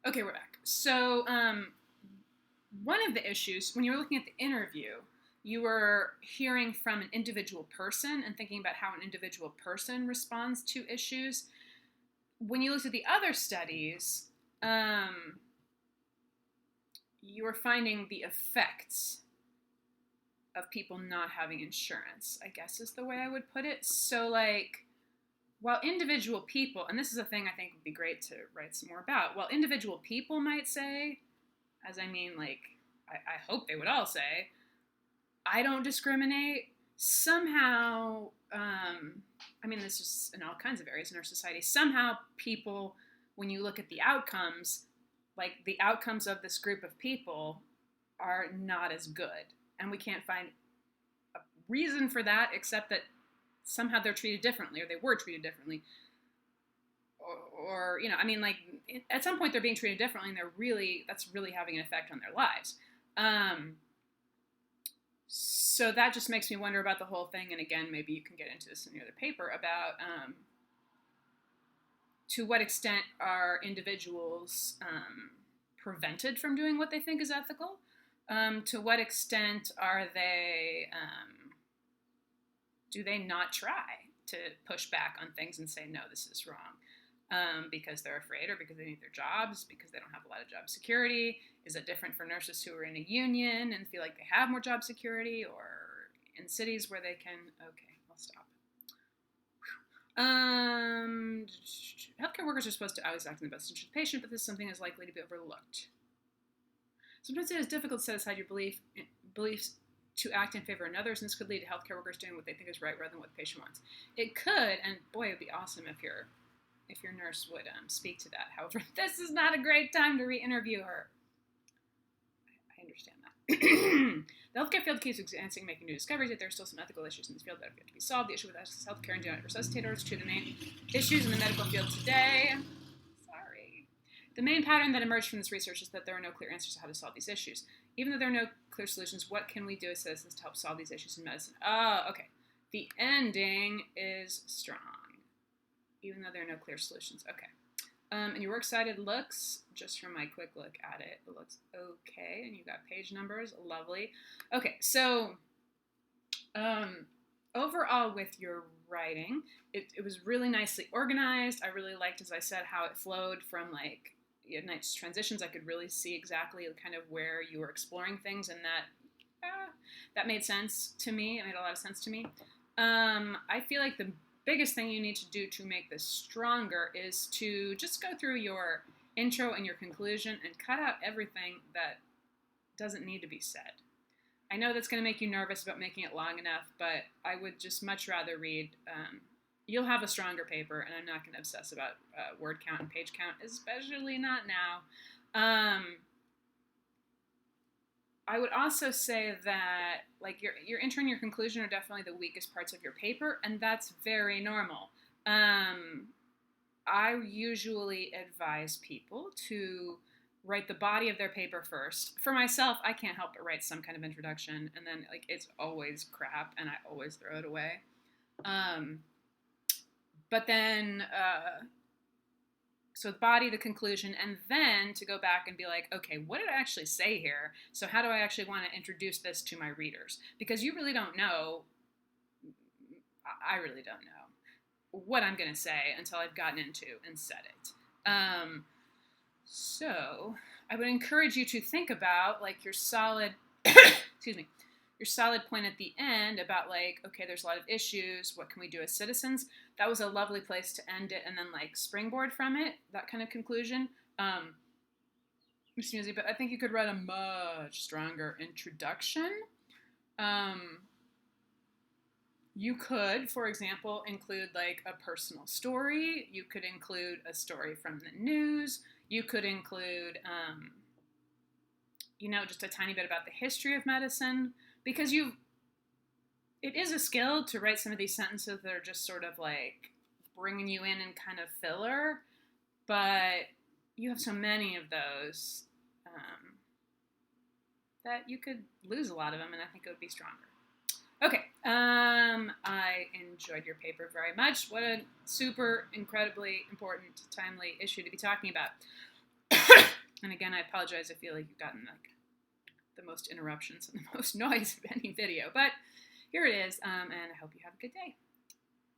Okay, we're back. So, one of the issues, when you were looking at the interview, you were hearing from an individual person and thinking about how an individual person responds to issues. When you looked at the other studies, you were finding the effects of people not having insurance, I guess is the way I would put it. So, like, while individual people, and this is a thing I think would be great to write some more about, while individual people might say, as I mean, like, I hope they would all say, I don't discriminate. Somehow, I mean, this is in all kinds of areas in our society. Somehow, people, when you look at the outcomes, like the outcomes of this group of people are not as good. And we can't find a reason for that except that somehow they're treated differently or they were treated differently. Or you know, I mean, like at some point they're being treated differently and that's really having an effect on their lives. So that just makes me wonder about the whole thing. And again, maybe you can get into this in the other paper about to what extent are individuals prevented from doing what they think is ethical? To what extent are they, do they not try to push back on things and say, no, this is wrong? Because they're afraid or because they need their jobs, because they don't have a lot of job security? Is it different for nurses who are in a union and feel like they have more job security, or in cities where they can? Okay, I'll stop. Healthcare workers are supposed to always act in the best interest of the patient, but this is something that's likely to be overlooked. Sometimes it is difficult to set aside your beliefs to act in favor of others, and this could lead to healthcare workers doing what they think is right rather than what the patient wants. It could, and boy, it would be awesome if your nurse would speak to that. However, this is not a great time to re-interview her. I understand that. The healthcare field keeps advancing, making new discoveries, yet there are still some ethical issues in this field that have yet to be solved. The issue with access to healthcare and do not resuscitators to the main issues in the medical field today. Sorry. The main pattern that emerged from this research is that there are no clear answers to how to solve these issues. Even though there are no clear solutions, what can we do as citizens to help solve these issues in medicine? Oh, okay. The ending is strong. Even though there are no clear solutions. Okay. And your works cited looks, just from my quick look at it, it looks okay. And you got page numbers. Lovely. Okay, so overall with your writing, it was really nicely organized. I really liked, as I said, how it flowed from like nice transitions. I could really see exactly kind of where you were exploring things, and that made sense to me. It made a lot of sense to me. I feel like the biggest thing you need to do to make this stronger is to just go through your intro and your conclusion and cut out everything that doesn't need to be said. I know that's going to make you nervous about making it long enough, but I would just much rather read. You'll have a stronger paper, and I'm not going to obsess about word count and page count, especially not now. I would also say that like your intro and your conclusion are definitely the weakest parts of your paper, and that's very normal. I usually advise people to write the body of their paper first. For myself, I can't help but write some kind of introduction, and then like it's always crap, and I always throw it away. But then so the body, the conclusion, and then to go back and be like, okay, what did I actually say here? So how do I actually want to introduce this to my readers? Because you really don't know, I really don't know what I'm going to say until I've gotten into and said it. So I would encourage you to think about like your solid, excuse me, your solid point at the end about like, okay, there's a lot of issues. What can we do as citizens? That was a lovely place to end it, and then like springboard from it, that kind of conclusion. Excuse me, but I think you could write a much stronger introduction. You could, for example, include like a personal story. You could include a story from the news. You could include, just a tiny bit about the history of medicine, because it is a skill to write some of these sentences that are just sort of like bringing you in and kind of filler, but you have so many of those that you could lose a lot of them, and I think it would be stronger. Okay, I enjoyed your paper very much. What a super, incredibly important, timely issue to be talking about. And again, I apologize. I feel like you've gotten like the most interruptions and the most noise of any video, but here it is. And I hope you have a good day.